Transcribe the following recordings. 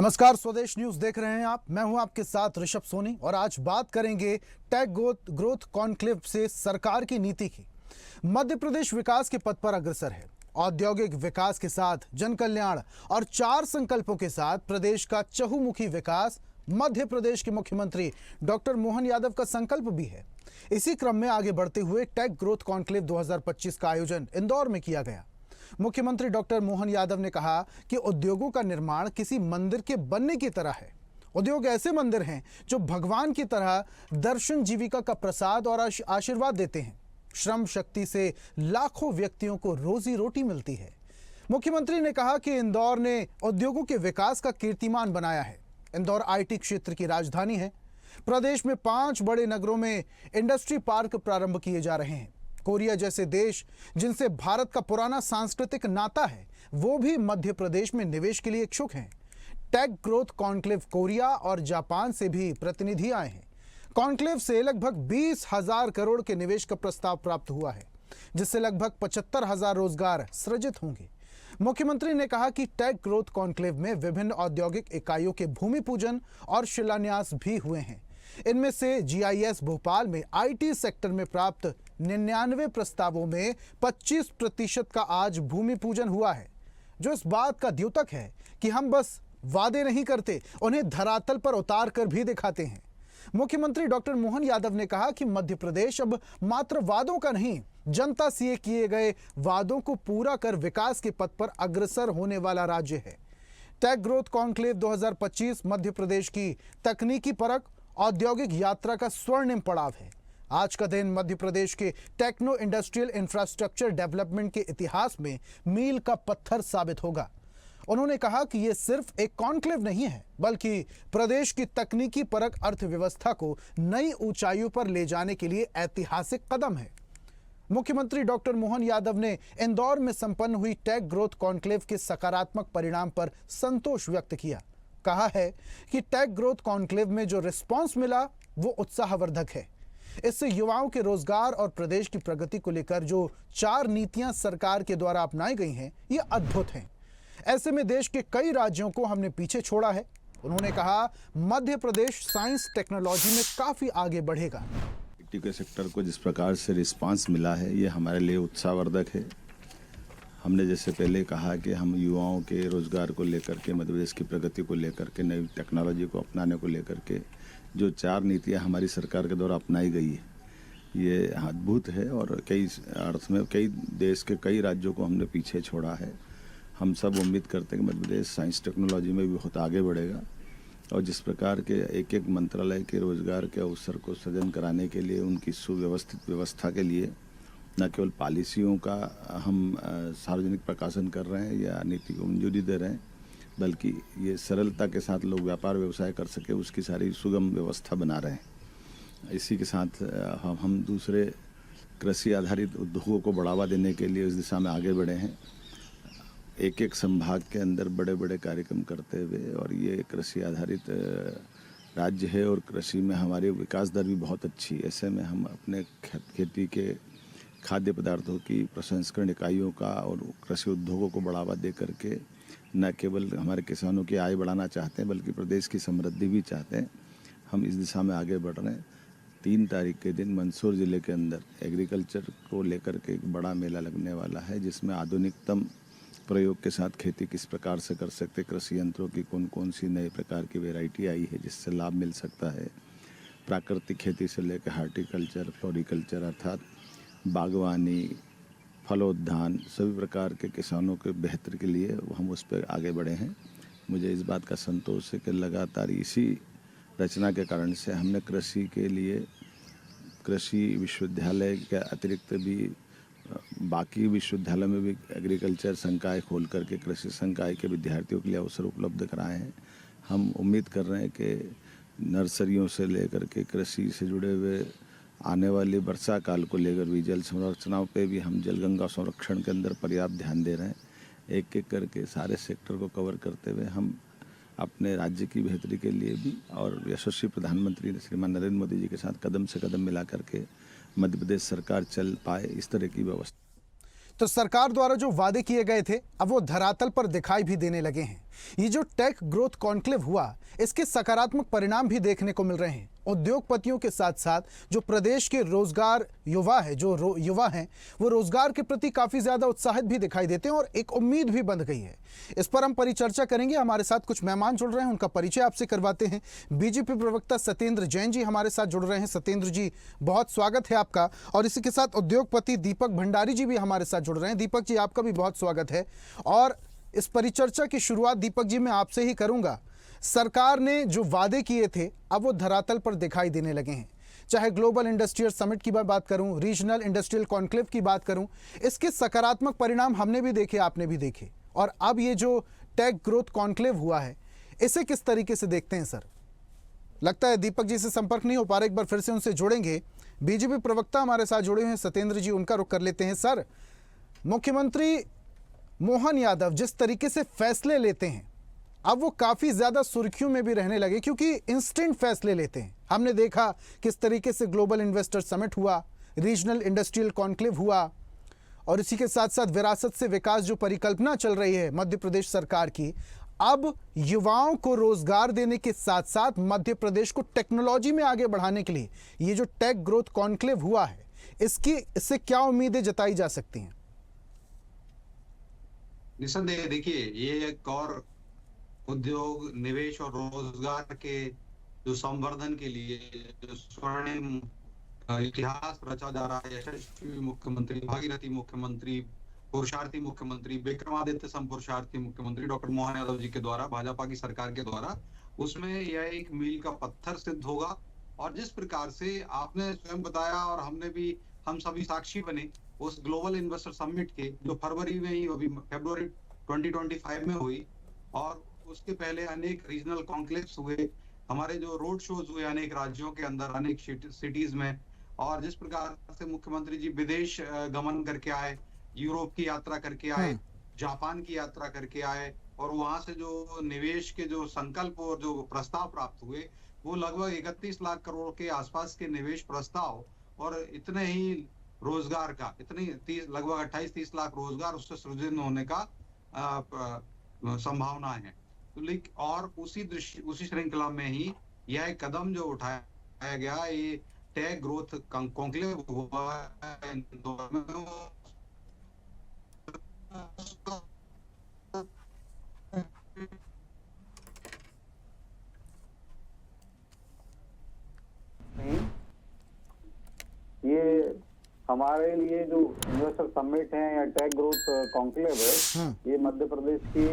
नमस्कार, स्वदेश न्यूज देख रहे हैं आप। मैं हूं आपके साथ ऋषभ सोनी और आज बात करेंगे टेक ग्रोथ कॉन्क्लेव से सरकार की नीति की। मध्य प्रदेश विकास के पथ पर अग्रसर है। औद्योगिक विकास के साथ जन कल्याण और 4 संकल्पों के साथ प्रदेश का चहुमुखी विकास मध्य प्रदेश के मुख्यमंत्री डॉक्टर मोहन यादव का संकल्प भी है। इसी क्रम में आगे बढ़ते हुए टेक ग्रोथ कॉन्क्लेव 2025 का आयोजन इंदौर में किया गया। मुख्यमंत्री डॉक्टर मोहन यादव ने कहा कि उद्योगों का निर्माण किसी मंदिर के बनने की तरह है। उद्योग ऐसे मंदिर हैं जो भगवान की तरह दर्शन जीविका का प्रसाद और आशीर्वाद देते हैं। श्रम शक्ति से लाखों व्यक्तियों को रोजी रोटी मिलती है। मुख्यमंत्री ने कहा कि इंदौर ने उद्योगों के विकास का कीर्तिमान बनाया है। इंदौर आईटी क्षेत्र की राजधानी है। प्रदेश में 5 बड़े नगरों में इंडस्ट्री पार्क प्रारंभ किए जा रहे हैं। कोरिया जैसे देश जिनसे भारत का पुराना सांस्कृतिक नाता है, वो भी मध्य प्रदेश में निवेश के लिए इच्छुक हैं। टेक ग्रोथ कॉन्क्लेव कोरिया और जापान से भी प्रतिनिधि आए हैं। कॉन्क्लेव से लगभग 20,000 करोड़ के निवेश का प्रस्ताव प्राप्त हुआ है, जिससे लगभग 75,000 रोजगार सृजित होंगे। मुख्यमंत्री ने कहा कि टेक ग्रोथ कॉन्क्लेव में विभिन्न औद्योगिक इकाइयों के भूमि पूजन और शिलान्यास भी हुए हैं। इनमें से जीआईएस भोपाल में आईटी सेक्टर में प्राप्त 99 प्रस्तावों में 25% का आज भूमि पूजन हुआ है, जो इस बात का द्योतक है कि हम बस वादे नहीं करते, उन्हें धरातल पर उतार कर भी दिखाते हैं। मुख्यमंत्री डॉक्टर मोहन यादव ने कहा कि मध्य प्रदेश अब मात्र वादों का नहीं, जनता से किए गए वादों को पूरा कर विकास के पथ पर अग्रसर होने वाला राज्य है। Take growth conclave 2025 Madhya Pradesh की तकनीकी परख औद्योगिक यात्रा का स्वर्णिम पड़ाव है। आज का दिन Madhya Pradesh K techno industrial infrastructure development के इतिहास में मील का पत्थर साबित होगा। उन्होंने कहा कि यह सिर्फ एक कॉन्क्लेव नहीं है, बल्कि प्रदेश की तकनीकी परक अर्थव्यवस्था को नई ऊंचाइयों पर ले जाने के लिए ऐतिहासिक कदम है। मुख्यमंत्री डॉक्टर मोहन यादव ने इंदौर में संपन्न हुई टेक ग्रोथ कॉन्क्लेव के सकारात्मक परिणाम पर संतोष व्यक्त किया। कहा है कि टेक ग्रोथ कॉन्क्लेव में जो रिस्पांस मिला वो उत्साहवर्धक है। इससे युवाओं के रोजगार और प्रदेश की प्रगति को लेकर जो 4 नीतियां सरकार के द्वारा अपनाई गई हैं, ये अद्भुत हैं। ऐसे में देश के कई राज्यों को हमने पीछे छोड़ा है। उन्होंने कहा मध्य प्रदेश साइंस टेक्नोलॉजी में काफी आगे बढ़ेगा। आईटी के सेक्टर को जिस प्रकार से रिस्पांस मिला है, ये हमारे लिए उत्साहवर्धक है। हमने जैसे पहले कहा कि हम युवाओं के रोजगार को लेकर के, मध्य प्रदेश की प्रगति को लेकर के, नई टेक्नोलॉजी को अपनाने को लेकर के जो 4 नीतियां हमारी सरकार के द्वारा अपनाई गई है, ये अद्भुत है और कई अर्थ में कई देश के कई राज्यों को हमने पीछे छोड़ा है। हम सब उम्मीद करते हैं कि मध्य प्रदेश साइंस टेक्नोलॉजी में भी बहुत आगे बढ़ेगा और जिस प्रकार के एक मंत्रालय के रोजगार के अवसर को सृजन कराने के लिए, उनकी सुव्यवस्थित व्यवस्था के लिए न केवल पॉलिसियों का हम सार्वजनिक प्रकाशन कर रहे हैं या नीति को मंजूरी दे रहे हैं, बल्कि ये सरलता के साथ लोग व्यापार व्यवसाय कर सके, उसकी सारी सुगम व्यवस्था बना रहे हैं। इसी के साथ हम दूसरे कृषि आधारित उद्योगों को बढ़ावा देने के लिए इस दिशा में आगे बढ़े हैं। एक संभाग के अंदर बड़े बड़े कार्यक्रम करते हुए, और ये कृषि आधारित राज्य है और कृषि में हमारी विकास दर भी बहुत अच्छी है। ऐसे में हम अपने खेती के खाद्य पदार्थों की प्रसंस्करण इकाइयों का और कृषि उद्योगों को बढ़ावा दे करके न केवल हमारे किसानों की आय बढ़ाना चाहते हैं, बल्कि प्रदेश की समृद्धि भी चाहते हैं। हम इस दिशा में आगे बढ़ रहे हैं। 3 तारीख के दिन मंदसौर जिले के अंदर एग्रीकल्चर को लेकर के एक बड़ा मेला लगने वाला है, जिसमें आधुनिकतम प्रयोग के साथ खेती किस प्रकार से कर सकते, कृषि यंत्रों की कौन कौन सी नए प्रकार की वेराइटी आई है जिससे लाभ मिल सकता है, प्राकृतिक खेती से लेकर हार्टिकल्चर, फ्लोरिकल्चर अर्थात बागवानी, फलोद्यान, सभी प्रकार के किसानों के बेहतर के लिए हम उस पर आगे बढ़े हैं। मुझे इस बात का संतोष है कि लगातार इसी रचना के कारण से हमने कृषि के लिए कृषि विश्वविद्यालय के अतिरिक्त भी बाकी विश्वविद्यालय में भी एग्रीकल्चर संकाय खोल करके कृषि संकाय के विद्यार्थियों के लिए अवसर उपलब्ध कराए हैं। हम उम्मीद कर रहे हैं कि नर्सरियों से लेकर के कृषि से जुड़े हुए आने वाले वर्षा काल को लेकर भी जल संरचनाओं पे भी हम जलगंगा संरक्षण के अंदर पर्याप्त ध्यान दे रहे हैं। एक एक करके सारे सेक्टर को कवर करते हुए हम अपने राज्य की बेहतरी के लिए भी और यशस्वी प्रधानमंत्री श्रीमान नरेंद्र मोदी जी के साथ कदम से कदम मिला करके मध्य प्रदेश सरकार चल पाए, इस तरह की व्यवस्था। तो सरकार द्वारा जो वादे किए गए थे, अब वो धरातल पर दिखाई भी देने लगे हैं। ये जो टेक ग्रोथ कॉन्क्लेव हुआ, इसके सकारात्मक परिणाम भी देखने को मिल रहे हैं। उद्योगपतियों के साथ साथ जो प्रदेश के रोजगार युवा है, युवा हैं, वो रोजगार के प्रति काफी ज्यादा उत्साहित भी दिखाई देते हैं और एक उम्मीद भी बंध गई है। इस पर हम परिचर्चा करेंगे। हमारे साथ कुछ मेहमान जुड़ रहे हैं, उनका परिचय आपसे करवाते हैं। बीजेपी प्रवक्ता सत्येंद्र जैन जी हमारे साथ जुड़ रहे हैं। सत्येंद्र जी, बहुत स्वागत है आपका। और इसी के साथ उद्योगपति दीपक भंडारी जी भी हमारे साथ जुड़ रहे हैं। दीपक जी, आपका भी बहुत स्वागत है। और इस परिचर्चा की शुरुआत दीपक जी मैं आपसे ही करूंगा। सरकार ने जो वादे किए थे अब वो धरातल पर दिखाई देने लगे हैं। चाहे ग्लोबल इंडस्ट्रियल समिट की बात करूं, रीजनल इंडस्ट्रियल कॉन्क्लेव की बात करूं, इसके सकारात्मक परिणाम हमने भी देखे, आपने भी देखे। और अब ये जो टेक ग्रोथ कॉन्क्लेव हुआ है, इसे किस तरीके से देखते हैं सर? लगता है दीपक जी से संपर्क नहीं हो पा रहा, एक बार फिर से उनसे जोड़ेंगे। बीजेपी प्रवक्ता हमारे साथ जुड़े हुए हैं सत्येंद्र जी, उनका रुख कर लेते हैं। सर, मुख्यमंत्री मोहन यादव जिस तरीके से फैसले लेते हैं, अब वो काफी ज्यादा सुर्खियों में भी रहने लगे, क्योंकि इंस्टेंट फैसले लेते हैं। हमने देखा किस तरीके से ग्लोबल इन्वेस्टर समिट हुआ, रीजनल इंडस्ट्रियल कॉन्क्लेव हुआ, और इसी के साथ साथ विरासत से विकास जो परिकल्पना चल रही है मध्य प्रदेश सरकार की, अब युवाओं को रोजगार देने के साथ साथ मध्य प्रदेश को टेक्नोलॉजी में आगे बढ़ाने के लिए ये जो टेक ग्रोथ कॉन्क्लेव हुआ है, इससे क्या उम्मीदें जताई जा सकती हैं? निसंदेह देखिए, ये एक और उद्योग, निवेश और रोजगार के जो संवर्धन के लिए जो स्वर्णिम इतिहास रचा जा रहा है, यशस्वी मुख्यमंत्री, भागीरथी मुख्यमंत्री, पुरुषार्थी मुख्यमंत्री, विक्रमादित्य संपुरुषार्थी मुख्यमंत्री डॉक्टर मोहन यादव जी के द्वारा, भाजपा की सरकार के द्वारा, उसमें यह एक मील का पत्थर सिद्ध होगा। और जिस प्रकार से आपने स्वयं बताया और हम सभी साक्षी बने उस ग्लोबल इन्वेस्टर समिट के, जो फरवरी में ही, अभी फरवरी 2025 में हुई, और उसके पहले अनेक रीजनल कॉन्क्लेव्स हुए, हमारे जो रोड शोज हुए अनेक राज्यों के अंदर, अनेक सिटीज में। और जिस प्रकार से मुख्यमंत्री जी विदेश गमन करके आए, यूरोप की यात्रा करके आए, जापान की यात्रा करके आए, और वहां से जो निवेश के जो संकल्प और जो प्रस्ताव प्राप्त हुए, वो लगभग 31 लाख करोड़ के आसपास के निवेश प्रस्ताव, और इतने ही रोजगार का, लगभग 28-30 लाख रोजगार उससे सृजन होने का संभावना है। और उसी श्रृंखला में ही यह कदम जो उठाया गया, ये टेक ग्रोथ कॉन्क्लेव हुआ है इंदौर में। ये हमारे लिए जो इन्वेस्टर समिट है या टेक ग्रोथ कॉन्क्लेव है, ये मध्य प्रदेश की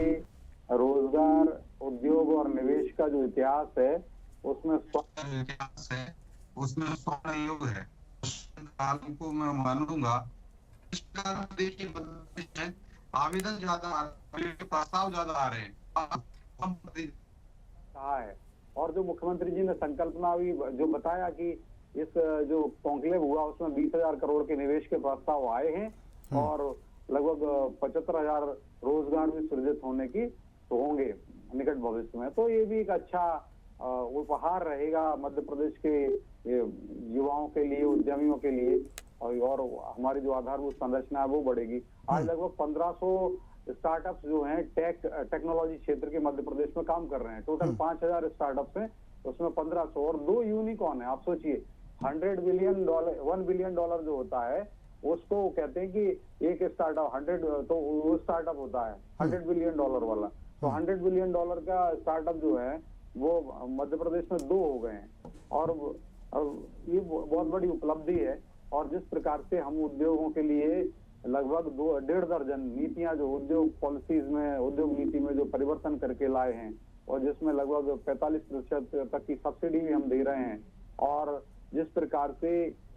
रोजगार, उद्योग और निवेश का जो इतिहास है उसमें स्वर्ण युग है। को मैं मानूंगा। देखिए, आवेदन ज्यादा, प्रस्ताव ज्यादा आ रहे हैं कहा है। और जो मुख्यमंत्री जी ने संकल्पना भी जो बताया कि इस जो कॉन्क्लेव हुआ उसमें 20,000 करोड़ के निवेश के प्रस्ताव आए हैं और लगभग 75,000 रोजगार भी सृजित होने की तो होंगे निकट भविष्य में। तो ये भी एक अच्छा उपहार रहेगा मध्य प्रदेश के युवाओं के लिए, उद्यमियों के लिए, और हमारी जो आधारभूत संरचना है वो बढ़ेगी। आज लगभग 1500 स्टार्टअप्स जो हैं टेक्नोलॉजी क्षेत्र के मध्य प्रदेश में काम कर रहे हैं। टोटल 5,000 स्टार्टअप्स हैं, उसमें 1500 और 2 यूनिकॉर्न है। आप सोचिए, $100 बिलियन, $1 बिलियन जो होता है उसको कहते हैं कि एक स्टार्टअप 100, तो वो स्टार्टअप होता है $100 बिलियन वाला। तो $100 बिलियन का स्टार्टअप जो है वो मध्य प्रदेश में 2 हो गए हैं, और ये बहुत बड़ी उपलब्धि है। और जिस प्रकार से हम उद्योगों के लिए लगभग 1.5 दर्जन नीतियां जो उद्योग पॉलिसीज में, उद्योग नीति में जो परिवर्तन करके लाए हैं, और जिसमें लगभग 45% तक की सब्सिडी भी हम दे रहे हैं, और जिस प्रकार से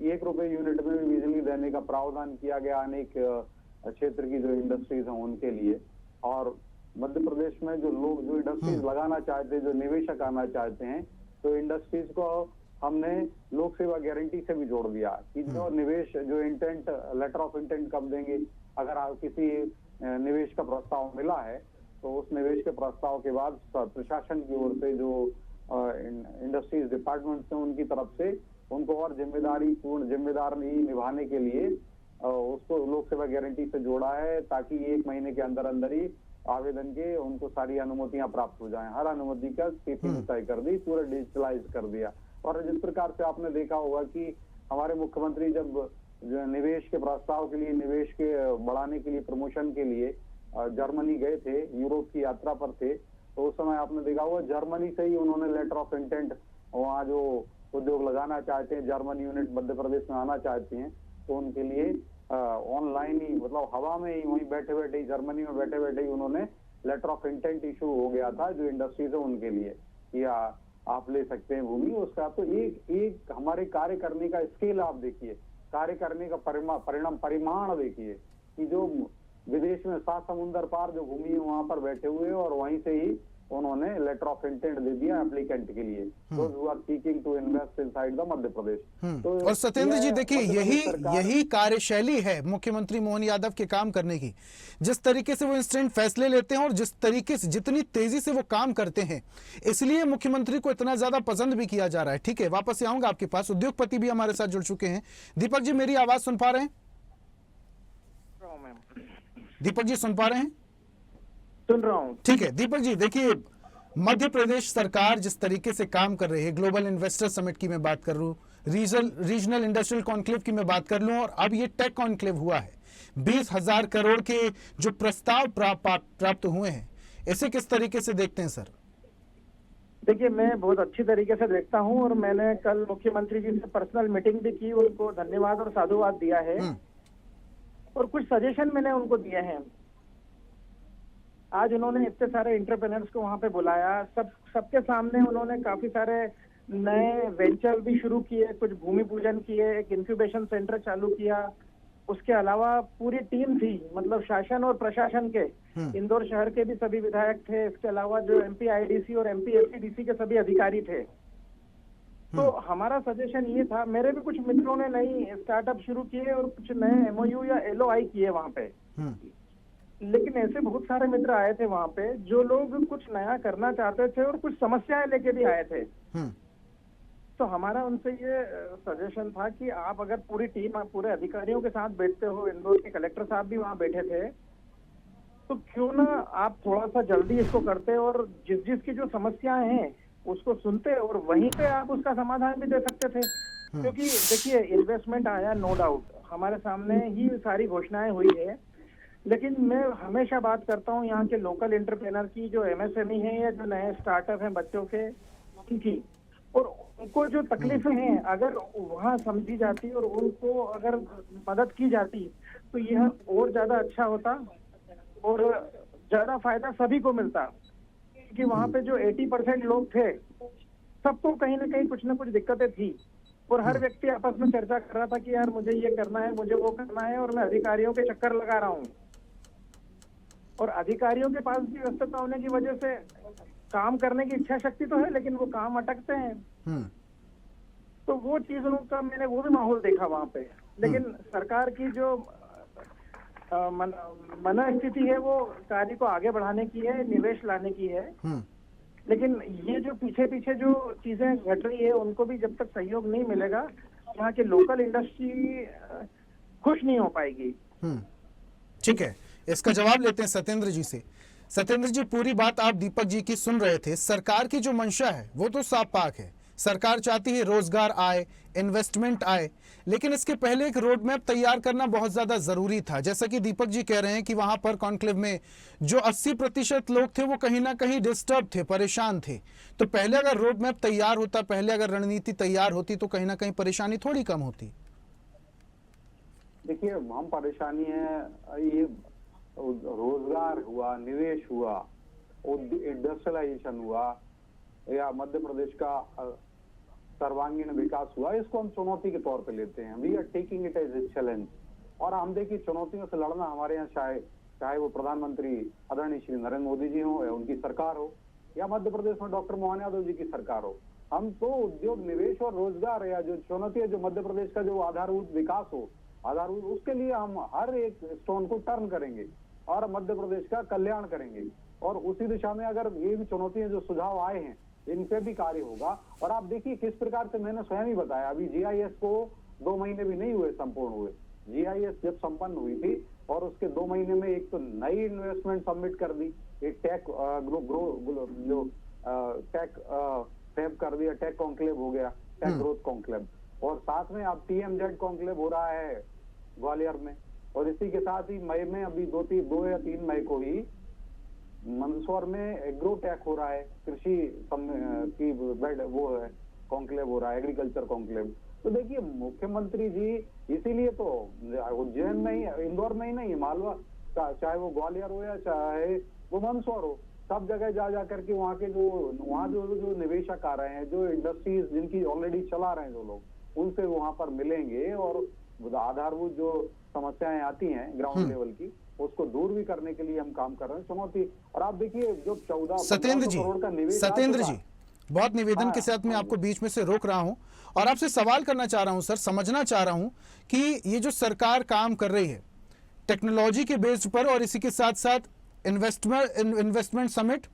1 रुपए यूनिट में भी बिजली देने का प्रावधान किया गया अनेक क्षेत्र की जो इंडस्ट्रीज हैं उनके लिए। और मध्य प्रदेश में जो लोग जो इंडस्ट्रीज लगाना चाहते हैं, जो निवेशक आना चाहते हैं, तो इंडस्ट्रीज को हमने लोक सेवा गारंटी से भी जोड़ दिया कि जो निवेश, जो इंटेंट, लेटर ऑफ इंटेंट कब देंगे, अगर किसी निवेश का प्रस्ताव मिला है तो उस निवेश के प्रस्ताव के बाद प्रशासन की ओर से जो इंडस्ट्रीज डिपार्टमेंट है उनकी तरफ से उनको और जिम्मेदारी निभाने के लिए उसको लोक सेवा गारंटी से जोड़ा है, ताकि 1 महीने के अंदर अंदर ही आवेदन के उनको सारी अनुमतियां प्राप्त हो जाएं। हर अनुमति का तिथि तय कर दी, पूरा डिजिटलाइज कर दिया। और जिस प्रकार से आपने देखा होगा कि हमारे मुख्यमंत्री जब निवेश के प्रस्ताव के लिए, निवेश के बढ़ाने के लिए, प्रमोशन के लिए जर्मनी गए थे, यूरोप की यात्रा पर थे, तो उस समय आपने देखा होगा जर्मनी से ही उन्होंने लेटर ऑफ इंटेंट, वहाँ जो उद्योग लगाना चाहते हैं, जर्मन यूनिट मध्य प्रदेश में आना चाहते हैं, तो उनके लिए ऑनलाइन ही, मतलब हवा में ही, वहीं बैठे बैठे ही, जर्मनी में बैठे बैठे ही उन्होंने लेटर ऑफ इंटेंट इशू हो गया था जो इंडस्ट्रीज है उनके लिए, कि आप ले सकते हैं भूमि उसका। तो एक हमारे कार्य करने का स्केल आप देखिए, कार्य करने का परिमाण देखिए कि जो विदेश में 7 समुंदर पार जो भूमि है वहां पर बैठे हुए और वहीं से ही उन्होंने लेटर ऑफ इंटेंट दे दिया एप्लीकेंट के लिए, those who are seeking to invest inside the Madhya Pradesh. तो और सत्येंद्र जी देखिए, यही कार्यशैली है मुख्यमंत्री मोहन यादव के काम करने की। जिस तरीके से वो इंस्टेंट फैसले लेते हैं और जिस तरीके से, जितनी तेजी से वो काम करते हैं, इसलिए मुख्यमंत्री को इतना ज्यादा पसंद भी किया जा रहा है। ठीक है, वापस से आऊंगा आपके पास। उद्योगपति भी हमारे साथ जुड़ चुके हैं। दीपक जी, मेरी आवाज सुन पा रहे हैं? दीपक जी सुन पा रहे हैं? सुन रहा हूं। ठीक है दीपक जी, देखिए मध्य प्रदेश सरकार जिस तरीके से काम कर रही है, ग्लोबल इन्वेस्टर समिट की मैं बात कर लूं, रीजनल इंडस्ट्रियल कॉन्क्लेव की मैं बात कर लूं, और अब ये टेक कॉन्क्लेव हुआ है, 20,000 करोड़ के जो प्रस्ताव प्राप्त हुए हैं, इसे किस तरीके से देखते हैं सर? देखिए, मैं बहुत अच्छी तरीके से देखता हूं और मैंने कल मुख्यमंत्री जी से पर्सनल मीटिंग भी की, उनको धन्यवाद और साधुवाद दिया है और कुछ सजेशन मैंने उनको दिए हैं। आज उन्होंने इतने सारे एंटरप्रेन्योर्स को वहां पे बुलाया, सबके सामने उन्होंने काफी सारे नए वेंचर भी शुरू किए, कुछ भूमि पूजन किए, एक इंक्यूबेशन सेंटर चालू किया। उसके अलावा पूरी टीम थी, मतलब शासन और प्रशासन के, इंदौर शहर के भी सभी विधायक थे, इसके अलावा जो एमपी आईडीसी और एमपी एससीडीसी के सभी अधिकारी थे। तो हमारा सजेशन ये था, मेरे भी कुछ मित्रों ने नई स्टार्टअप शुरू किए और कुछ नए एमओयू या एलओआई किए वहां पे, लेकिन ऐसे बहुत सारे मित्र आए थे वहां पे जो लोग कुछ नया करना चाहते थे और कुछ समस्याएं लेके भी आए थे। तो हमारा उनसे ये सजेशन था कि आप अगर पूरी टीम, आप पूरे अधिकारियों के साथ बैठते हो, इंदौर के कलेक्टर साहब भी वहां बैठे थे, तो क्यों ना आप थोड़ा सा जल्दी इसको करते और जिसकी जो समस्याएं हैं उसको सुनते और वहीं पे आप उसका समाधान भी दे सकते थे। क्योंकि देखिए, इन्वेस्टमेंट आया, नो डाउट, हमारे सामने ही सारी घोषणाएं हुई है, लेकिन मैं हमेशा बात करता हूँ यहाँ के लोकल एंटरप्रेन्योर की, जो एमएसएमई है या जो नए स्टार्टअप हैं बच्चों के, उनकी, और उनको जो तकलीफें हैं अगर वहाँ समझी जाती और उनको अगर मदद की जाती तो यह और ज्यादा अच्छा होता और ज्यादा फायदा सभी को मिलता। क्योंकि वहाँ पे जो 80% लोग थे, सबको कहीं ना कहीं कुछ ना कुछ दिक्कतें थी और हर व्यक्ति आपस में चर्चा कर रहा था कि यार मुझे ये करना है, मुझे वो करना है, और मैं अधिकारियों के चक्कर लगा रहा हूँ। और अधिकारियों के पास भी व्यस्तता होने की वजह से काम करने की इच्छा शक्ति तो है, लेकिन वो काम अटकते हैं। तो वो चीजों का मैंने वो भी माहौल देखा वहां पे। लेकिन सरकार की जो मनस्थिति है वो कार्य को आगे बढ़ाने की है, निवेश लाने की है। लेकिन ये जो पीछे जो चीजें घट रही है उनको भी जब तक सहयोग नहीं मिलेगा, यहाँ की लोकल इंडस्ट्री खुश नहीं हो पाएगी। ठीक है, इसका जवाब लेते हैं सत्येंद्र जी से। सत्येंद्र जी, पूरी बात आप दीपक जी की सुन रहे थे। सरकार की जो मंशा है वो तो साफ पाक है, सरकार चाहती है रोजगार आए, इन्वेस्टमेंट आए, लेकिन इसके पहले एक रोड मैप तैयार करना बहुत ज्यादा जरूरी था। जैसा कि दीपक जी कह रहे हैं कि वहां पर कॉन्क्लेव में जो 80% लोग थे वो कहीं ना कहीं डिस्टर्ब थे, परेशान थे। तो पहले अगर रोड मैप तैयार होता, पहले अगर रणनीति तैयार होती, तो कहीं ना कहीं परेशानी थोड़ी कम होती। देखिए, हम परेशानी है, ये रोजगार हुआ, निवेश हुआ, इंडस्ट्रियलाइजेशन हुआ, या मध्य प्रदेश का सर्वांगीण विकास हुआ, इसको हम चुनौती के तौर पे लेते हैं। We are taking it as a challenge. और हम देखिए, चुनौतियों से लड़ना हमारे यहाँ, चाहे वो प्रधानमंत्री आदरणीय श्री नरेंद्र मोदी जी हो या उनकी सरकार हो, या मध्य प्रदेश में डॉक्टर मोहन यादव जी की सरकार हो, हम तो उद्योग, निवेश और रोजगार, या जो चुनौती है, जो मध्य प्रदेश का जो आधारभूत विकास हो, आधारभूत, उसके लिए हम हर एक स्टोन को टर्न करेंगे और मध्य प्रदेश का कल्याण करेंगे। और उसी दिशा में अगर ये भी चुनौतियां, जो सुझाव आए हैं, इन पे भी कार्य होगा। और आप देखिए किस प्रकार से, मैंने स्वयं ही बताया, अभी जीआईएस को 2 महीने भी नहीं हुए, संपूर्ण हुए। जीआईएस जब संपन्न हुई थी और उसके 2 महीने में एक तो नई इन्वेस्टमेंट सबमिट कर दी, एक टेक जो टेक फैब कर दिया, टेक कॉन्क्लेव हो गया, टेक ग्रोथ कॉन्क्लेव, और साथ में अब TMZ कॉन्क्लेव हो रहा है ग्वालियर में, और इसी के साथ ही मई में अभी 2 या 3 मई को ही मंदसौर में एग्रोटेक हो रहा है, कृषि की वो है कॉन्क्लेव हो रहा है, एग्रीकल्चर कॉन्क्लेव। तो देखिए मुख्यमंत्री जी इसीलिए तो उज्जैन में ही, इंदौर में ही नहीं, मालवा, चाहे वो ग्वालियर हो या चाहे वो मंदसौर हो, सब जगह जा करके वहाँ जो निवेशक आ रहे हैं, जो इंडस्ट्रीज जिनकी ऑलरेडी चला रहे हैं जो लोग, उनसे वहाँ पर मिलेंगे और आधारभूत जो समस्याएं आती हैं ग्राउंड लेवल की, उसको दूर भी करने के लिए हम काम कर रहे हैं। चुनौती, और आप देखिए जो 14 करोड़ का निवेश, सत्येंद्र जी बहुत निवेदन के साथ मैं आपको बीच में से रोक रहा हूं और आपसे सवाल करना चाह रहा हूं सर, समझना चाह रहा हूं कि ये जो सरकार काम कर रही है टेक्नोलॉजी के बेस्ड पर, और इसी के साथ साथ investment summit,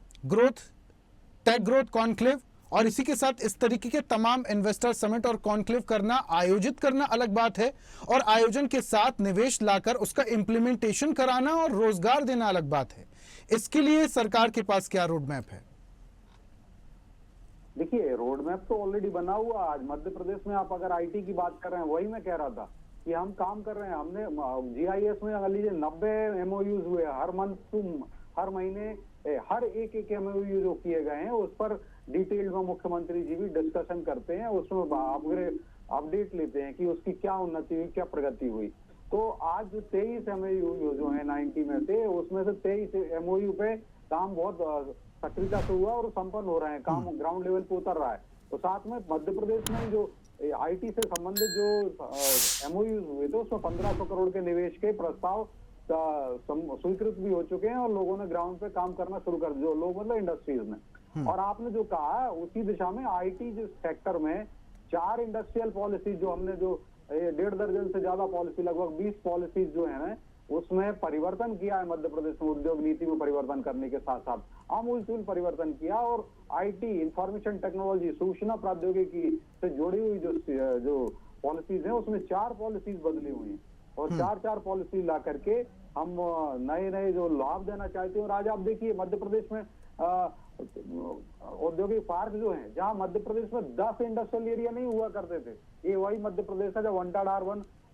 tech growth conclave, और इसी के साथ इस तरीके के तमाम इन्वेस्टर समिट और कॉन्क्लेव करना, आयोजित करना अलग बात है, और आयोजन के साथ निवेश लाकर उसका इंप्लीमेंटेशन कराना और रोजगार देना अलग बात है। इसके लिए सरकार के पास क्या रोड मैप है? देखिए रोड मैप तो ऑलरेडी बना हुआ। आज मध्य प्रदेश में आप अगर IT की बात कर रहे हैं, वही मैं कह रहा था कि हम काम कर रहे हैं। हमने GIS में अगर लीजिए 90 MOUs हुए, हर महीने हर एक MOU जो किए गए हैं उस पर डिटेल में मुख्यमंत्री जी भी डिस्कशन करते हैं, उसमें अपडेट लेते हैं कि उसकी क्या उन्नति हुई, क्या प्रगति हुई। तो आज जो 23 MOU जो है 90 में से, उसमें से 23 MOU पे काम बहुत सक्रियता से हुआ और संपन्न हो रहे हैं, काम ग्राउंड लेवल पे उतर रहा है। तो साथ में मध्य प्रदेश में जो IT से संबंधित जो MOUs हुए थे उसमें 1500 करोड़ के निवेश के प्रस्ताव स्वीकृत भी हो चुके हैं और लोगों ने ग्राउंड पे काम करना शुरू कर दिया, लोग मतलब इंडस्ट्रीज में। और आपने जो कहा उसी दिशा में IT जिस सेक्टर में 4 इंडस्ट्रियल पॉलिसी जो हमने जो 1.5 दर्जन से ज्यादा पॉलिसी, लगभग 20 पॉलिसीज जो है ना, उसमें परिवर्तन किया है मध्य प्रदेश में। उद्योग नीति में परिवर्तन करने के साथ साथ आमूलचूल परिवर्तन किया, और IT, इंफॉर्मेशन टेक्नोलॉजी, सूचना प्रौद्योगिकी से जुड़ी हुई जो पॉलिसीज हैं उसमें 4 पॉलिसीज बदली हुई हैं, और 4 पॉलिसी ला करके हम नए जो लाभ देना चाहते हैं। और आज आप देखिए मध्य प्रदेश में औद्योगिक पार्क जो हैं, जहां मध्य प्रदेश में 10 इंडस्ट्रियल एरिया नहीं हुआ करते थे, ये वही मध्य प्रदेश का जब अंटाडार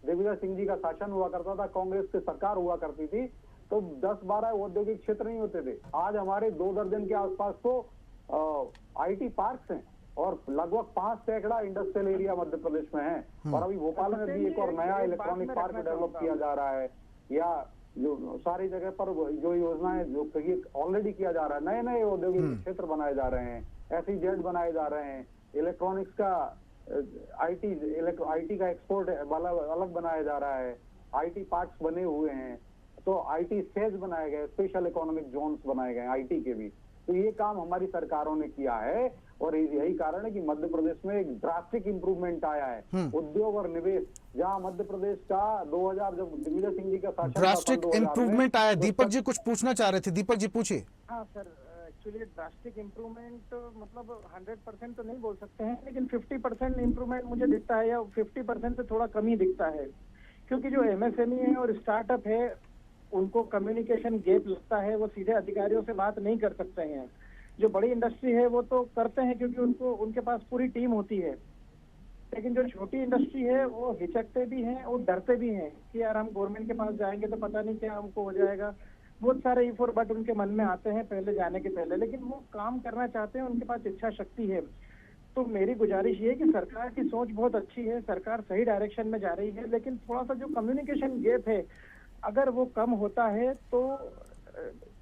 दिग्विजय सिंह जी का शासन हुआ करता था, कांग्रेस की सरकार हुआ करती थी, तो 10-12 औद्योगिक क्षेत्र नहीं होते थे। आज हमारे 2 दर्जन के आसपास तो IT पार्क्स हैं और लगभग 5 सैकड़ा इंडस्ट्रियल एरिया मध्य प्रदेश में है। और अभी भोपाल में भी एक और नया इलेक्ट्रॉनिक पार्क डेवलप किया जा रहा है, या जो सारी जगह पर जो योजनाएं जो ऑलरेडी किया जा रहा है, नए औद्योगिक क्षेत्र बनाए जा रहे हैं, SEZ बनाए जा रहे हैं, इलेक्ट्रॉनिक्स का IT का एक्सपोर्ट अलग बनाया जा रहा है, IT पार्क्स बने हुए हैं, तो IT स्टेज बनाए गए, स्पेशल इकोनॉमिक जोन्स बनाए गए IT के भी। तो ये काम हमारी सरकारों ने किया है, और यही कारण है कि मध्य प्रदेश में एक ड्रास्टिक इंप्रूवमेंट आया है उद्योग और निवेश। जहां मध्य प्रदेश का 2000 जब दिग्विजय सिंह जी का शासन, ड्रास्टिक इंप्रूवमेंट आया। दीपक जी कुछ पूछना चाह रहे थे, दीपक जी पूछिए। हाँ सर, एक्चुअली ड्रास्टिक इम्प्रूवमेंट मतलब 100% तो नहीं बोल सकते हैं, लेकिन 50% इम्प्रूवमेंट मुझे दिखता है, या 50% से थोड़ा कम ही दिखता है। क्योंकि जो MSME है और स्टार्टअप है, उनको कम्युनिकेशन गैप लगता है, वो सीधे अधिकारियों से बात नहीं कर सकते हैं। जो बड़ी इंडस्ट्री है वो तो करते हैं क्योंकि उनके पास पूरी टीम होती है, लेकिन जो छोटी इंडस्ट्री है वो हिचकते भी हैं और डरते भी हैं कि यार हम गवर्नमेंट के पास जाएंगे तो पता नहीं क्या हमको हो जाएगा। बहुत सारे इफ और बट उनके मन में आते हैं पहले जाने के पहले, लेकिन वो काम करना चाहते हैं, उनके पास इच्छा शक्ति है। तो मेरी गुजारिश ये है कि सरकार की सोच बहुत अच्छी है, सरकार सही डायरेक्शन में जा रही है, लेकिन थोड़ा सा जो कम्युनिकेशन गैप है अगर वो कम होता है तो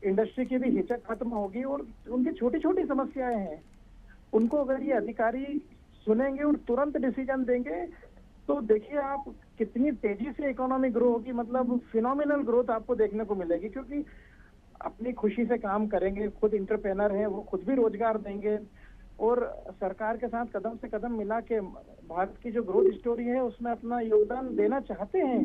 इंडस्ट्री की भी हिचक खत्म होगी। और उनकी छोटी छोटी समस्याएं हैं, उनको अगर ये अधिकारी सुनेंगे और तुरंत डिसीजन देंगे तो देखिए आप कितनी तेजी से इकोनॉमी ग्रो होगी, मतलब फिनोमिनल ग्रोथ आपको देखने को मिलेगी। क्योंकि अपनी खुशी से काम करेंगे, खुद इंटरप्रेनर हैं, वो खुद भी रोजगार देंगे, और सरकार के साथ कदम से कदम मिला के भारत की जो ग्रोथ स्टोरी है उसमें अपना योगदान देना चाहते हैं।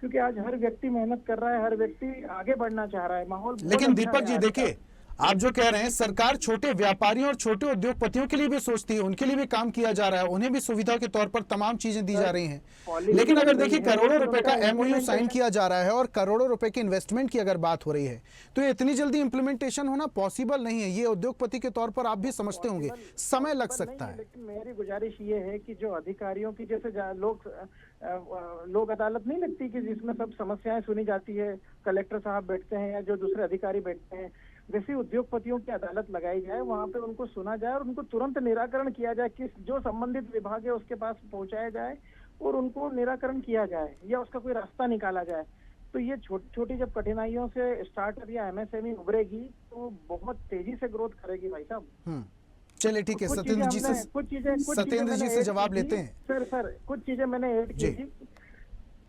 क्योंकि आज हर व्यक्ति मेहनत कर रहा है, हर व्यक्ति आगे बढ़ना चाह रहा है, माहौल। लेकिन दीपक जी देखिए, आप जो कह रहे हैं सरकार छोटे व्यापारियों और छोटे उद्योगपतियों के लिए भी सोचती है, उनके लिए भी काम किया जा रहा है, उन्हें भी सुविधा के तौर पर तमाम चीजें दी जा रही हैं। लेकिन अगर देखिए करोड़ों रुपए का एमओयू साइन किया जा रहा है और करोड़ों रुपए के इन्वेस्टमेंट की अगर बात हो रही है, तो ये इतनी जल्दी इंप्लीमेंटेशन होना पॉसिबल नहीं है। ये उद्योगपति के तौर पर आप भी समझते होंगे, समय लग सकता है। लेकिन मेरी गुजारिश ये है कि जो अधिकारियों की जैसे लोक अदालत नहीं लगती कि जिसमें सब समस्याएं सुनी जाती है, कलेक्टर साहब बैठते हैं या जो दूसरे अधिकारी बैठते हैं, वैसे उद्योगपतियों की अदालत लगाई जाए, वहां पे उनको सुना जाए और उनको तुरंत निराकरण किया जाए, किस जो संबंधित विभाग है उसके पास पहुंचाया जाए और उनको निराकरण किया जाए या उसका कोई रास्ता निकाला जाए। तो ये छोटी छोटी जब कठिनाइयों से स्टार्टअप या एमएसएमई उभरेगी तो बहुत तेजी से ग्रोथ करेगी भाई साहब। चलिए ठीक है, सत्येंद्र जी से जवाब लेते हैं। सर कुछ चीजें मैंने ऐड की थी।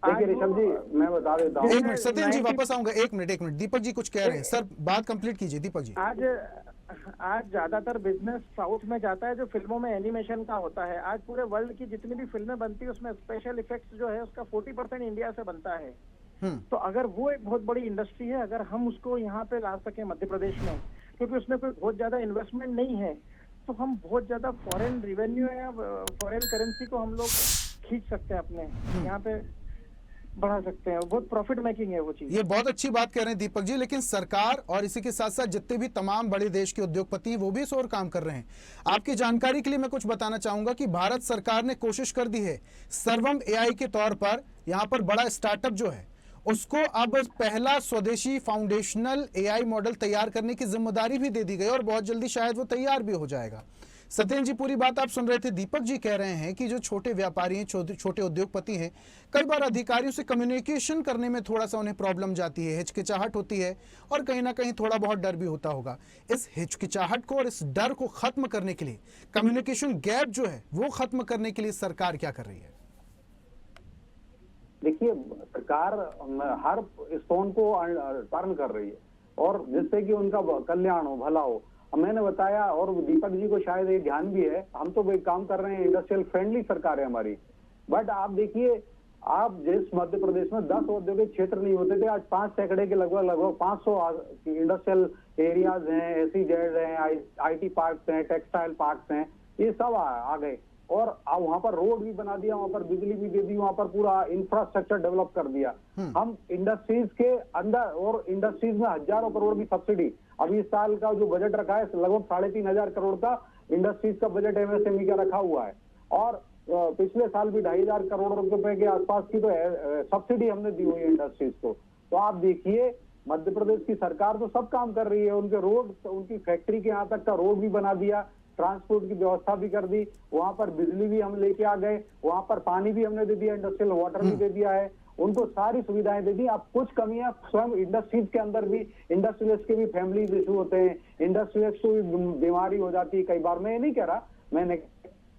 देखिए ऋषभ जी, मैं बता देता हूँ। एक मिनट सत्येंद्र जी वापस आऊंगा, एक मिनट। दीपक जी कुछ कह रहे हैं सर, बात कंप्लीट कीजिए दीपक जी। आज ज्यादातर बिजनेस साउथ में जाता है जो फिल्मों में एनिमेशन का होता है। आज पूरे वर्ल्ड की जितनी भी फिल्में बनती है उसमें स्पेशल इफेक्ट्स जो है उसका 40% इंडिया से बनता है। तो अगर वो एक बहुत बड़ी इंडस्ट्री है, अगर हम उसको यहाँ पे ला सके मध्य प्रदेश में, क्योंकि उसमें कोई बहुत ज्यादा इन्वेस्टमेंट नहीं है, तो हम बहुत ज्यादा फॉरेन रिवेन्यू या फॉरेन करेंसी को हम लोग खींच सकते हैं, अपने यहाँ पे बढ़ा सकते हैं। बहुत प्रॉफिट मेकिंग है वो चीज। ये बहुत अच्छी बात कह रहे हैं दीपक जी, लेकिन सरकार और इसी के साथ साथ जितने भी तमाम बड़े देश के उद्योगपति हैं वो भी इस ओर काम कर रहे हैं। आपकी जानकारी के लिए मैं कुछ बताना चाहूंगा कि भारत सरकार ने कोशिश कर दी है, सर्वम एआई के तौर पर यहाँ पर बड़ा स्टार्टअप जो है उसको अब पहला स्वदेशी फाउंडेशनल एआई मॉडल तैयार करने की जिम्मेदारी भी दे दी गई और बहुत जल्दी शायद वो तैयार भी हो जाएगा। सत्येंद्र जी पूरी बात आप सुन रहे थे। दीपक जी कह रहे हैं कि जो छोटे व्यापारी हैं, छोटे उद्योगपति हैं, कई बार अधिकारियों से कम्युनिकेशन करने में थोड़ा सा उन्हें प्रॉब्लम जाती है, हिचकिचाहट होती है और कहीं ना कहीं थोड़ा बहुत डर भी होता होगा। इस हिचकिचाहट को और इस डर को खत्म करने के लिए, कम्युनिकेशन गैप जो है वो खत्म करने के लिए सरकार क्या कर रही है? देखिए, सरकार हर स्टोन को टर्न कर रही है और जिससे कि उनका कल्याण हो, भला हो। मैंने बताया और दीपक जी को शायद ये ध्यान भी है, हम तो एक काम कर रहे हैं, इंडस्ट्रियल फ्रेंडली सरकार है हमारी। बट आप देखिए, आप जिस मध्य प्रदेश में 10 औद्योगिक क्षेत्र नहीं होते थे, आज 5 सैकड़े के लगभग 500 इंडस्ट्रियल एरियाज हैं, एसईजेड हैं, आईटी पार्क्स हैं, टेक्सटाइल पार्क्स हैं, ये सब आ गए। और अब वहां पर रोड भी बना दिया, वहां पर बिजली भी दे दी, वहां पर पूरा इंफ्रास्ट्रक्चर डेवलप कर दिया। हम इंडस्ट्रीज के अंदर और इंडस्ट्रीज में हजारों करोड़ की सब्सिडी, अभी इस साल का जो बजट रखा है लगभग 3,500 करोड़ का इंडस्ट्रीज का बजट एमएसएमई का रखा हुआ है। और पिछले साल भी 2,500 करोड़ रुपए के आसपास की तो सब्सिडी हमने दी हुई है इंडस्ट्रीज को। तो आप देखिए, मध्य प्रदेश की सरकार तो सब काम कर रही है। उनके रोड, उनकी फैक्ट्री के यहाँ तक का रोड भी बना दिया, ट्रांसपोर्ट की व्यवस्था भी कर दी, वहां पर बिजली भी हम लेके आ गए, वहां पर पानी भी हमने दे दिया, इंडस्ट्रियल वाटर भी दे दिया है, उनको सारी सुविधाएं दे दी। अब कुछ कमियां स्वयं इंडस्ट्रीज के अंदर भी, इंडस्ट्रियलिस्ट के भी फैमिली इशू होते हैं, इंडस्ट्रियलिस्ट को भी बीमारी हो जाती है कई बार। मैं ये नहीं कह रहा, मैंने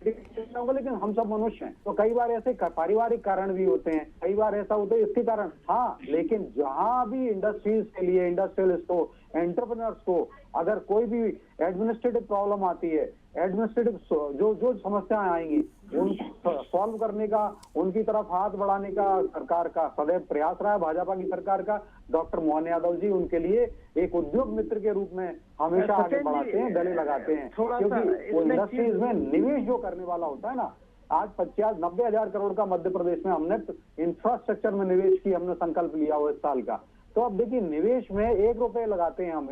लेकिन हम सब मनुष्य हैं, तो कई बार ऐसे पारिवारिक कारण भी होते हैं, कई बार ऐसा होता है इसके कारण। हाँ, लेकिन जहां भी इंडस्ट्रीज के लिए, इंडस्ट्रियलिस्ट को, एंटरप्रेन्योर्स को अगर कोई भी एडमिनिस्ट्रेटिव प्रॉब्लम आती है, एडमिनिस्ट्रेटिव जो समस्याएं आएंगी उनको सॉल्व करने का, उनकी तरफ हाथ बढ़ाने का सरकार का सदैव प्रयास रहा है, भाजपा की सरकार का। डॉक्टर मोहन यादव जी उनके लिए एक उद्योग मित्र के रूप में हमेशा आगे बढ़ाते हैं, गले लगाते हैं, क्योंकि वो इंडस्ट्रीज में निवेश जो करने वाला होता है ना, आज 50-90 हजार करोड़ का मध्य प्रदेश में हमने इंफ्रास्ट्रक्चर में निवेश की, हमने संकल्प लिया हुआ इस साल का। तो अब देखिए, निवेश में 1 रुपए लगाते हैं हम,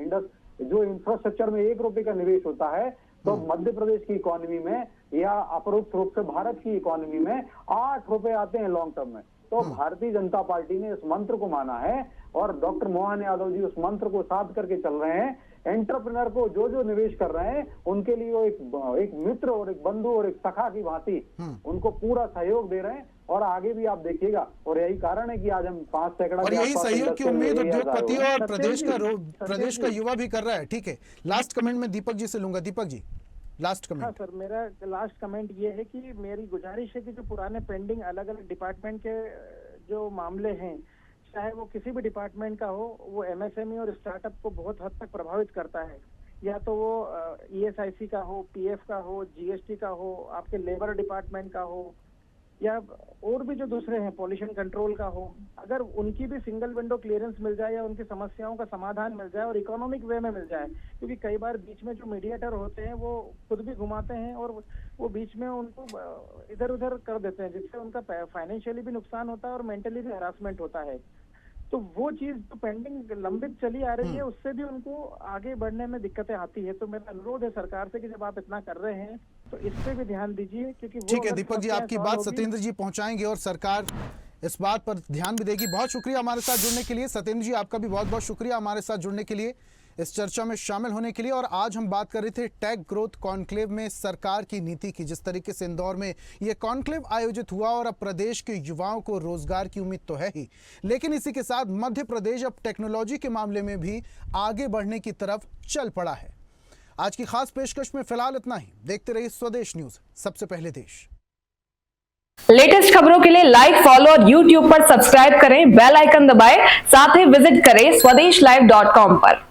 जो इंफ्रास्ट्रक्चर में 1 रुपए का निवेश होता है, तो मध्य प्रदेश की इकोनॉमी में या अपरोक्ष रूप से भारत की इकोनॉमी में 8 रुपए आते हैं लॉन्ग टर्म में। तो भारतीय जनता पार्टी ने इस मंत्र को माना है और डॉक्टर मोहन यादव जी उस मंत्र को साध करके चल रहे हैं। एंटरप्रेन्योर को जो निवेश कर रहे हैं उनके लिए वो एक मित्र और एक बंधु और एक सखा की भांति उनको पूरा सहयोग दे रहे हैं और आगे भी आप देखिएगा। और यही कारण है कि आज हम 5 सैकड़ा और यही सहयोग की उम्मीद उद्योगपति और प्रदेश का युवा भी कर रहा है। ठीक है, लास्ट कमेंट में दीपक जी से लूंगा। Deepak ji last comment. हाँ सर, मेरा लास्ट कमेंट ये है कि मेरी गुजारिश है कि जो पुराने पेंडिंग अलग अलग डिपार्टमेंट के जो मामले हैं, चाहे वो किसी भी डिपार्टमेंट का हो, वो एमएसएमई और स्टार्टअप को बहुत हद तक प्रभावित करता है। या तो वो ईएसआईसी का हो, पीएफ का हो, जीएसटी का हो, आपके लेबर डिपार्टमेंट का हो, या और भी जो दूसरे हैं पॉल्यूशन कंट्रोल का हो, अगर उनकी भी सिंगल विंडो क्लियरेंस मिल जाए या उनकी समस्याओं का समाधान मिल जाए और इकोनॉमिक वे में मिल जाए, क्योंकि कई बार बीच में जो मीडिएटर होते हैं वो खुद भी घुमाते हैं और वो बीच में उनको इधर उधर कर देते हैं, जिससे उनका फाइनेंशियली भी नुकसान होता है और मेंटली भी हरासमेंट होता है। तो वो चीज जो पेंडिंग लंबित चली आ रही है उससे भी उनको आगे बढ़ने में दिक्कतें आती है। तो मेरा अनुरोध है सरकार से कि जब आप इतना कर रहे हैं तो इस पे भी ध्यान दीजिए, क्योंकि ठीक है दीपक जी, आपकी बात सत्येंद्र जी पहुंचाएंगे और सरकार इस बात पर ध्यान भी देगी। बहुत शुक्रिया हमारे साथ जुड़ने के लिए सत्येंद्र जी, आपका भी बहुत बहुत शुक्रिया हमारे साथ जुड़ने के लिए, इस चर्चा में शामिल होने के लिए। और आज हम बात कर रहे थे टेक ग्रोथ कॉन्क्लेव में सरकार की नीति की। जिस तरीके से इंदौर में यह कॉन्क्लेव आयोजित हुआ और अब प्रदेश के युवाओं को रोजगार की उम्मीद तो है ही, लेकिन इसी के साथ मध्य प्रदेश अब टेक्नोलॉजी के मामले में भी आगे बढ़ने की तरफ चल पड़ा है। आज की खास पेशकश में फिलहाल इतना ही। देखते रहिए स्वदेश न्यूज, सबसे पहले देश। लेटेस्ट खबरों के लिए लाइक, फॉलो और YouTube पर सब्सक्राइब करें, बेल आइकन दबाएं, साथ ही विजिट करें swedishlive.com पर।